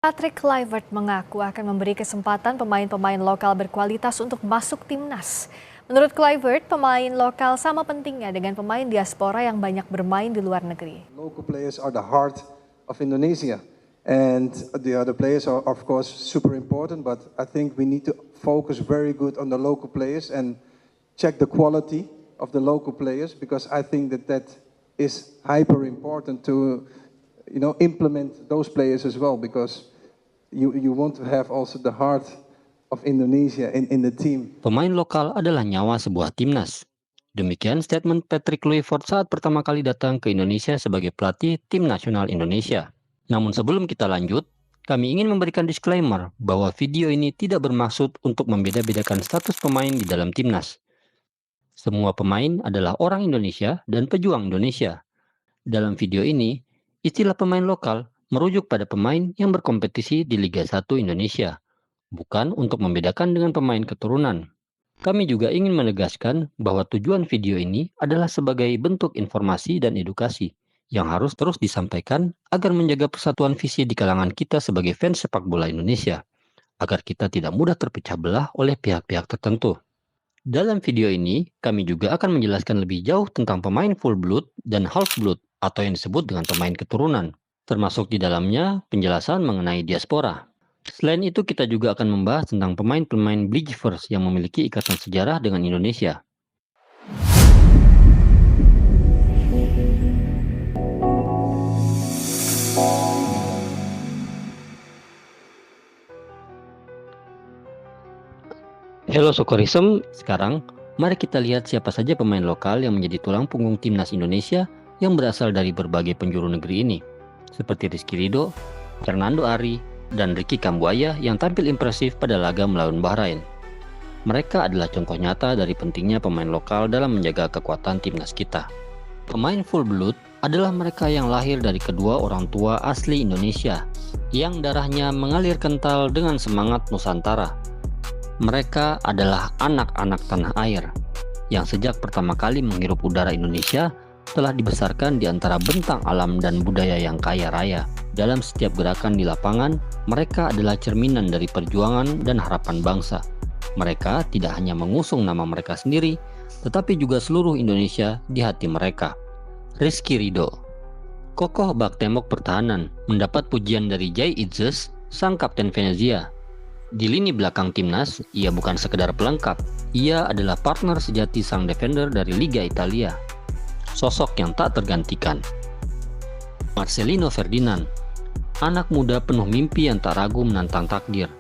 Patrick Kluivert mengaku akan memberi kesempatan pemain-pemain lokal berkualitas untuk masuk timnas. Menurut Kluivert, pemain lokal sama pentingnya dengan pemain diaspora yang banyak bermain di luar negeri. Local players are the heart of Indonesia, and the other players are of course super important. But I think we need to focus very good on the local players and check the quality of the local players, because I think that is hyper important to implement those players as well, because you want to have also the heart of Indonesia in the team. Pemain lokal adalah nyawa sebuah timnas. Demikian statement Patrick Kluivert saat pertama kali datang ke Indonesia sebagai pelatih tim nasional Indonesia. Namun sebelum kita lanjut, kami ingin memberikan disclaimer bahwa video ini tidak bermaksud untuk membeda-bedakan status pemain di dalam timnas. Semua pemain adalah orang Indonesia dan pejuang Indonesia. Dalam video ini, istilah pemain lokal merujuk pada pemain yang berkompetisi di Liga 1 Indonesia, bukan untuk membedakan dengan pemain keturunan. Kami juga ingin menegaskan bahwa tujuan video ini adalah sebagai bentuk informasi dan edukasi yang harus terus disampaikan agar menjaga persatuan visi di kalangan kita sebagai fans sepak bola Indonesia, agar kita tidak mudah terpecah belah oleh pihak-pihak tertentu. Dalam video ini, kami juga akan menjelaskan lebih jauh tentang pemain full blood dan half blood atau yang disebut dengan pemain keturunan, termasuk di dalamnya penjelasan mengenai diaspora. Selain itu, kita juga akan membahas tentang pemain-pemain Bleachverse yang memiliki ikatan sejarah dengan Indonesia. Halo Sokorism, sekarang mari kita lihat siapa saja pemain lokal yang menjadi tulang punggung timnas Indonesia yang berasal dari berbagai penjuru negeri ini, seperti Rizky Ridho, Hernando Ari, dan Ricky Kambuaya yang tampil impresif pada laga melawan Bahrain. Mereka adalah contoh nyata dari pentingnya pemain lokal dalam menjaga kekuatan timnas kita. Pemain full blood adalah mereka yang lahir dari kedua orang tua asli Indonesia, yang darahnya mengalir kental dengan semangat Nusantara. Mereka adalah anak-anak tanah air, yang sejak pertama kali menghirup udara Indonesia telah dibesarkan di antara bentang alam dan budaya yang kaya raya. Dalam setiap gerakan di lapangan, mereka adalah cerminan dari perjuangan dan harapan bangsa. Mereka tidak hanya mengusung nama mereka sendiri, tetapi juga seluruh Indonesia di hati mereka. Rizky Ridho, kokoh bak tembok pertahanan, mendapat pujian dari Jay Itzes, sang kapten Venezia. Di lini belakang timnas, ia bukan sekedar pelengkap, ia adalah partner sejati sang defender dari Liga Italia. Sosok yang tak tergantikan. Marcelino Ferdinand, anak muda penuh mimpi yang tak ragu menantang takdir.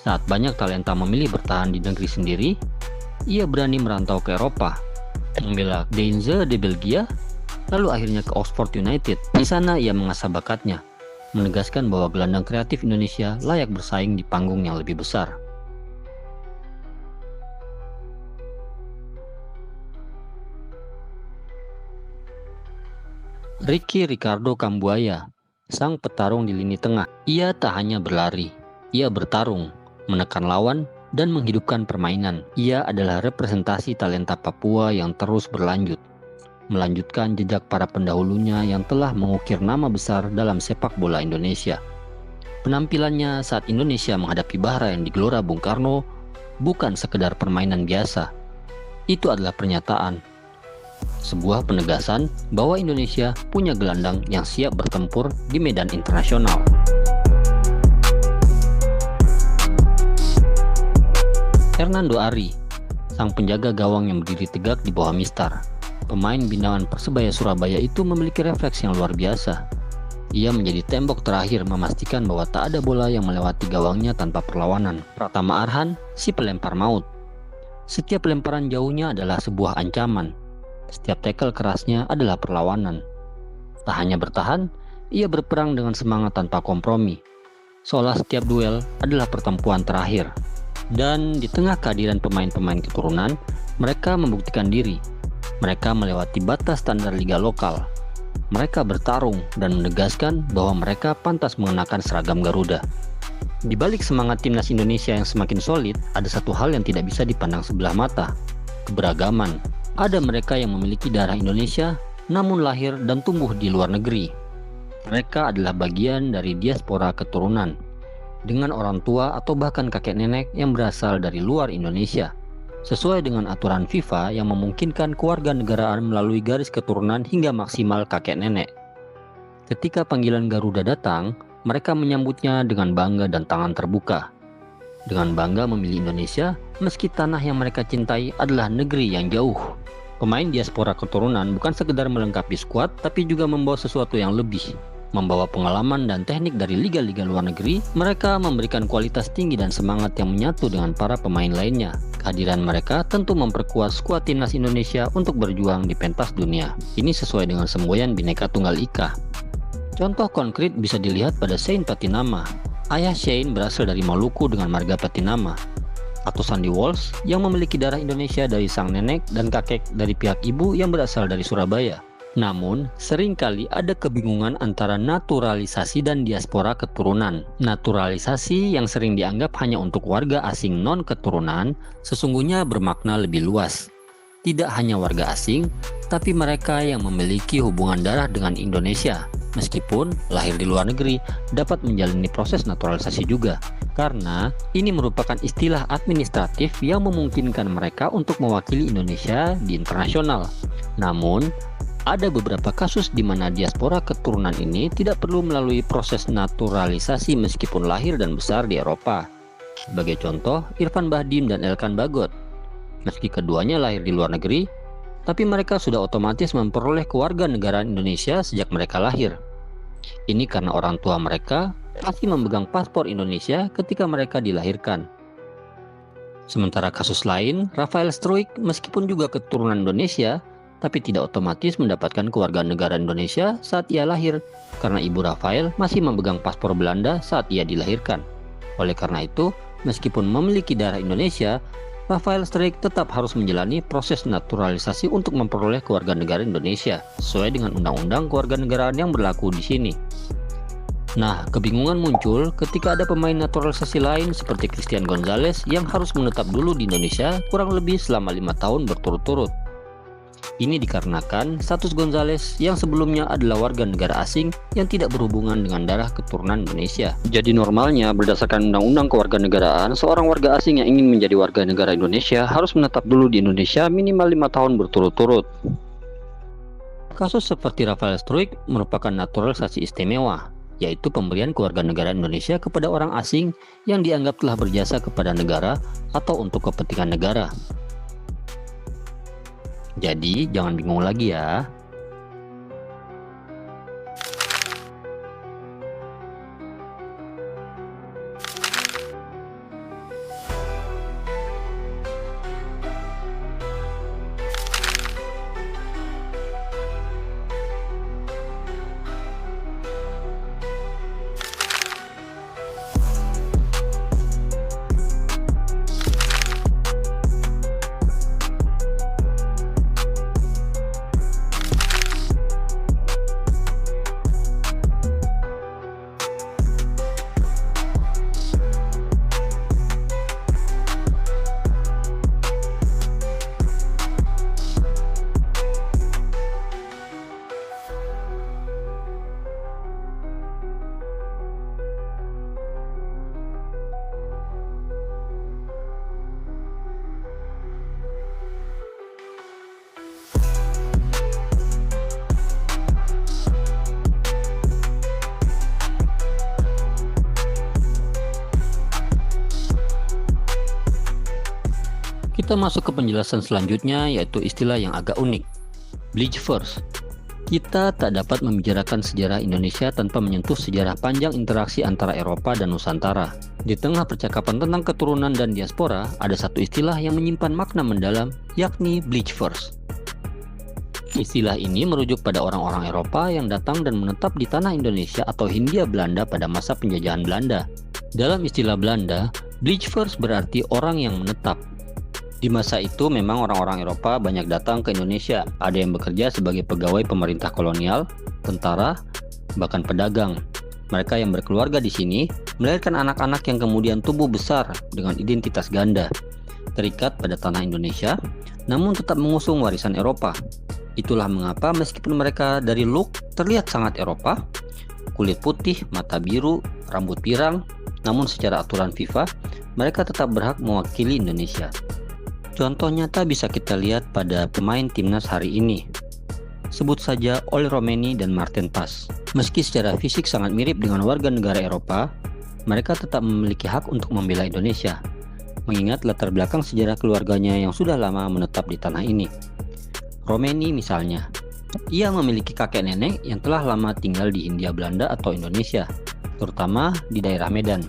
Saat banyak talenta memilih bertahan di negeri sendiri, ia berani merantau ke Eropa, membela Deinze de Belgia, lalu akhirnya ke Oxford United. Di sana ia mengasah bakatnya, menegaskan bahwa gelandang kreatif Indonesia layak bersaing di panggung yang lebih besar. Ricky Ricardo Kambuaya, sang petarung di lini tengah. Ia tak hanya berlari, ia bertarung, menekan lawan, dan menghidupkan permainan. Ia adalah representasi talenta Papua yang terus berlanjut, melanjutkan jejak para pendahulunya yang telah mengukir nama besar dalam sepak bola Indonesia. Penampilannya saat Indonesia menghadapi Bahrain di Gelora Bung Karno bukan sekedar permainan biasa. Itu adalah pernyataan, sebuah penegasan bahwa Indonesia punya gelandang yang siap bertempur di medan internasional. Hernando Ari, sang penjaga gawang yang berdiri tegak di bawah mistar. Pemain binaan Persebaya Surabaya itu memiliki refleks yang luar biasa. Ia menjadi tembok terakhir memastikan bahwa tak ada bola yang melewati gawangnya tanpa perlawanan. Pratama Arhan, si pelempar maut. Setiap lemparan jauhnya adalah sebuah ancaman. Setiap tackle kerasnya adalah perlawanan. Tak hanya bertahan, ia berperang dengan semangat tanpa kompromi, seolah setiap duel adalah pertempuran terakhir. Dan di tengah kehadiran pemain-pemain keturunan, mereka membuktikan diri. Mereka melewati batas standar liga lokal. Mereka bertarung dan menegaskan bahwa mereka pantas mengenakan seragam Garuda. Di balik semangat timnas Indonesia yang semakin solid, ada satu hal yang tidak bisa dipandang sebelah mata: keberagaman. Ada mereka yang memiliki darah Indonesia, namun lahir dan tumbuh di luar negeri. Mereka adalah bagian dari diaspora keturunan. dengan orang tua atau bahkan kakek nenek yang berasal dari luar Indonesia. Sesuai dengan aturan FIFA yang memungkinkan kewarganegaraan melalui garis keturunan hingga maksimal kakek nenek. Ketika panggilan Garuda datang, mereka menyambutnya dengan bangga dan tangan terbuka. Dengan bangga memilih Indonesia, meski tanah yang mereka cintai adalah negeri yang jauh. Pemain diaspora keturunan bukan sekedar melengkapi skuad, tapi juga membawa sesuatu yang lebih. Membawa pengalaman dan teknik dari liga-liga luar negeri, mereka memberikan kualitas tinggi dan semangat yang menyatu dengan para pemain lainnya. Kehadiran mereka tentu memperkuat skuad timnas Indonesia untuk berjuang di pentas dunia. Ini sesuai dengan semboyan Bhinneka Tunggal Ika. Contoh konkret bisa dilihat pada Shane Patinama. Ayah Shane berasal dari Maluku dengan marga Patinama. Atau Sandy Walsh yang memiliki darah Indonesia dari sang nenek dan kakek dari pihak ibu yang berasal dari Surabaya. Namun, seringkali ada kebingungan antara naturalisasi dan diaspora keturunan. Naturalisasi yang sering dianggap hanya untuk warga asing non-keturunan, sesungguhnya bermakna lebih luas. Tidak hanya warga asing, tapi mereka yang memiliki hubungan darah dengan Indonesia, meskipun lahir di luar negeri, dapat menjalani proses naturalisasi juga. Karena ini merupakan istilah administratif yang memungkinkan mereka untuk mewakili Indonesia di internasional. Namun, ada beberapa kasus di mana diaspora keturunan ini tidak perlu melalui proses naturalisasi meskipun lahir dan besar di Eropa. Sebagai contoh, Irfan Bahdim dan Elkan Bagot. Meski keduanya lahir di luar negeri, tapi mereka sudah otomatis memperoleh kewarganegaraan Indonesia sejak mereka lahir. Ini karena orang tua mereka pasti memegang paspor Indonesia ketika mereka dilahirkan. Sementara kasus lain, Rafael Struijk meskipun juga keturunan Indonesia, tapi tidak otomatis mendapatkan kewarganegaraan Indonesia saat ia lahir, karena ibu Rafael masih memegang paspor Belanda saat ia dilahirkan. Oleh karena itu, meskipun memiliki darah Indonesia, Rafael Struijk tetap harus menjalani proses naturalisasi untuk memperoleh kewarganegaraan Indonesia, sesuai dengan undang-undang kewarganegaraan yang berlaku di sini. Nah, kebingungan muncul ketika ada pemain naturalisasi lain seperti Christian Gonzalez yang harus menetap dulu di Indonesia kurang lebih selama 5 tahun berturut-turut. Ini dikarenakan status Gonzalez yang sebelumnya adalah warga negara asing yang tidak berhubungan dengan darah keturunan Indonesia. Jadi normalnya berdasarkan undang-undang kewarganegaraan, seorang warga asing yang ingin menjadi warga negara Indonesia harus menetap dulu di Indonesia minimal 5 tahun berturut-turut. Kasus seperti Rafael Struijk merupakan naturalisasi istimewa, yaitu pemberian kewarganegaraan Indonesia kepada orang asing yang dianggap telah berjasa kepada negara atau untuk kepentingan negara. Jadi, jangan bingung lagi ya. Kita masuk ke penjelasan selanjutnya, yaitu istilah yang agak unik, Bleach First. Kita tak dapat membicarakan sejarah Indonesia tanpa menyentuh sejarah panjang interaksi antara Eropa dan Nusantara. Di tengah percakapan tentang keturunan dan diaspora, ada satu istilah yang menyimpan makna mendalam, yakni Bleach First. Istilah ini merujuk pada orang-orang Eropa yang datang dan menetap di tanah Indonesia atau Hindia Belanda pada masa penjajahan Belanda. Dalam istilah Belanda, Bleach First berarti orang yang menetap. Di masa itu memang orang-orang Eropa banyak datang ke Indonesia. Ada yang bekerja sebagai pegawai pemerintah kolonial, tentara, bahkan pedagang. Mereka yang berkeluarga di sini melahirkan anak-anak yang kemudian tumbuh besar dengan identitas ganda, terikat pada tanah Indonesia, namun tetap mengusung warisan Eropa. Itulah mengapa meskipun mereka dari look terlihat sangat Eropa, kulit putih, mata biru, rambut pirang, namun secara aturan FIFA, mereka tetap berhak mewakili Indonesia. Contoh nyata bisa kita lihat pada pemain timnas hari ini. Sebut saja Oli Romeni dan Marten Pas. Meski secara fisik sangat mirip dengan warga negara Eropa, mereka tetap memiliki hak untuk membela Indonesia, mengingat latar belakang sejarah keluarganya yang sudah lama menetap di tanah ini. Romeni misalnya, ia memiliki kakek nenek yang telah lama tinggal di Hindia Belanda atau Indonesia, terutama di daerah Medan.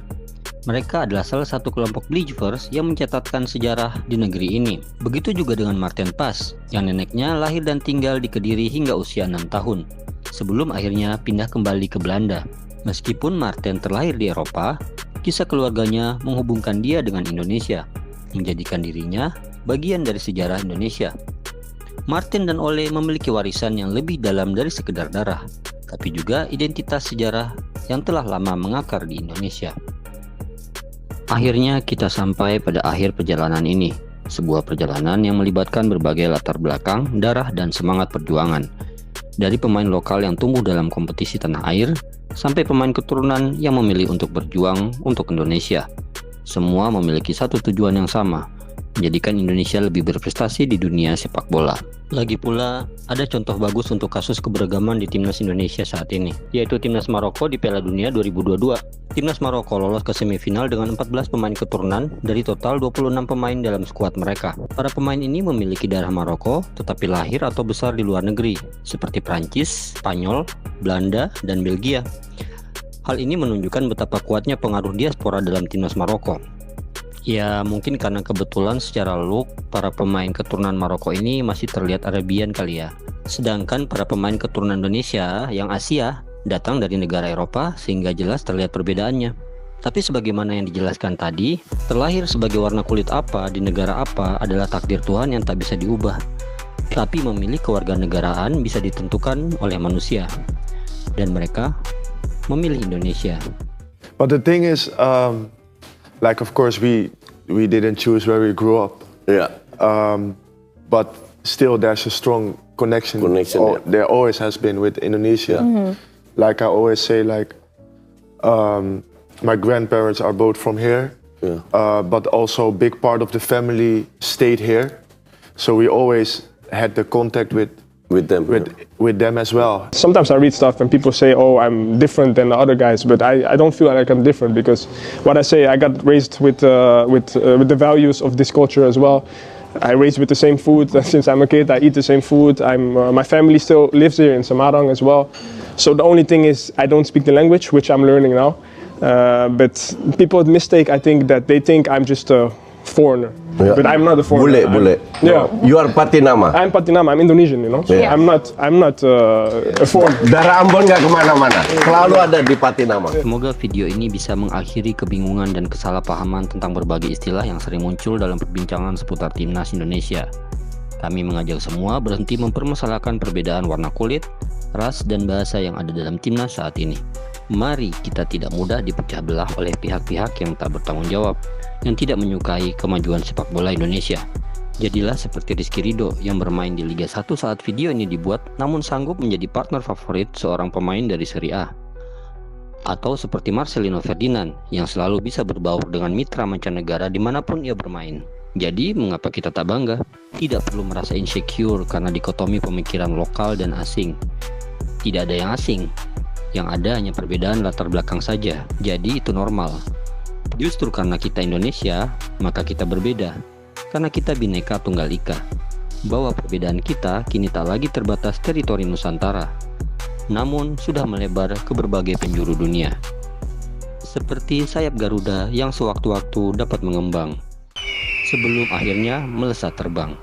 Mereka adalah salah satu kelompok Believers yang mencatatkan sejarah di negeri ini. Begitu juga dengan Marten Pas, yang neneknya lahir dan tinggal di Kediri hingga usia 6 tahun, sebelum akhirnya pindah kembali ke Belanda. Meskipun Marten terlahir di Eropa, kisah keluarganya menghubungkan dia dengan Indonesia, menjadikan dirinya bagian dari sejarah Indonesia. Marten dan Ole memiliki warisan yang lebih dalam dari sekedar darah, tapi juga identitas sejarah yang telah lama mengakar di Indonesia. Akhirnya kita sampai pada akhir perjalanan ini, sebuah perjalanan yang melibatkan berbagai latar belakang, darah, dan semangat perjuangan. Dari pemain lokal yang tumbuh dalam kompetisi tanah air, sampai pemain keturunan yang memilih untuk berjuang untuk Indonesia. Semua memiliki satu tujuan yang sama, menjadikan Indonesia lebih berprestasi di dunia sepak bola. Lagi pula, ada contoh bagus untuk kasus keberagaman di timnas Indonesia saat ini, yaitu timnas Maroko di Piala Dunia 2022. Timnas Maroko lolos ke semifinal dengan 14 pemain keturunan dari total 26 pemain dalam skuad mereka. Para pemain ini memiliki darah Maroko, tetapi lahir atau besar di luar negeri, seperti Prancis, Spanyol, Belanda, dan Belgia. Hal ini menunjukkan betapa kuatnya pengaruh diaspora dalam timnas Maroko. Ya mungkin karena kebetulan secara look para pemain keturunan Maroko ini masih terlihat Arabian kali ya. Sedangkan para pemain keturunan Indonesia yang Asia datang dari negara Eropa sehingga jelas terlihat perbedaannya. Tapi sebagaimana yang dijelaskan tadi, terlahir sebagai warna kulit apa di negara apa adalah takdir Tuhan yang tak bisa diubah. Tapi memilih kewarganegaraan bisa ditentukan oleh manusia. Dan mereka memilih Indonesia. But the thing is, like of course we didn't choose where we grew up. Yeah. But still there's a strong connection. Yeah. There always has been with Indonesia. Like I always say, like my grandparents are both from here. Yeah. But also a big part of the family stayed here. So we always had the contact with them. With them as well. Sometimes I read stuff and people say, oh, I'm different than the other guys, but I don't feel like I'm different because what I say, I got raised with the values of this culture as well. I raised with the same food since I'm a kid. I eat the same food. My family still lives here in Semarang as well. So the only thing is I don't speak the language, which I'm learning now. But people mistake, I think, that they think I'm just a foreigner. Yeah. But I'm not a foreigner. Bule. Yeah. You are Patinama. I'm Patinama. I'm Indonesian, you know. So Yeah. I'm not a foreigner. Darah Ambon nggak kemana-mana, selalu ada di Patinama. Semoga video ini bisa mengakhiri kebingungan dan kesalahpahaman tentang berbagai istilah yang sering muncul dalam perbincangan seputar timnas Indonesia. Kami mengajak semua berhenti mempermasalahkan perbedaan warna kulit, ras, dan bahasa yang ada dalam timnas saat ini. Mari kita tidak mudah dipecah belah oleh pihak-pihak yang tak bertanggung jawab, yang tidak menyukai kemajuan sepak bola Indonesia. Jadilah seperti Rizky Ridho yang bermain di Liga 1 saat video ini dibuat, namun sanggup menjadi partner favorit seorang pemain dari Serie A. Atau seperti Marcelino Ferdinand yang selalu bisa berbaur dengan mitra mancanegara dimanapun ia bermain. Jadi mengapa kita tak bangga? Tidak perlu merasa insecure karena dikotomi pemikiran lokal dan asing. Tidak ada yang asing, yang ada hanya perbedaan latar belakang saja. Jadi itu normal. Justru karena kita Indonesia, maka kita berbeda. Karena kita Bhinneka Tunggal Ika. Bahwa perbedaan kita kini tak lagi terbatas teritori Nusantara, namun sudah melebar ke berbagai penjuru dunia. Seperti sayap Garuda yang sewaktu-waktu dapat mengembang, sebelum akhirnya melesat terbang.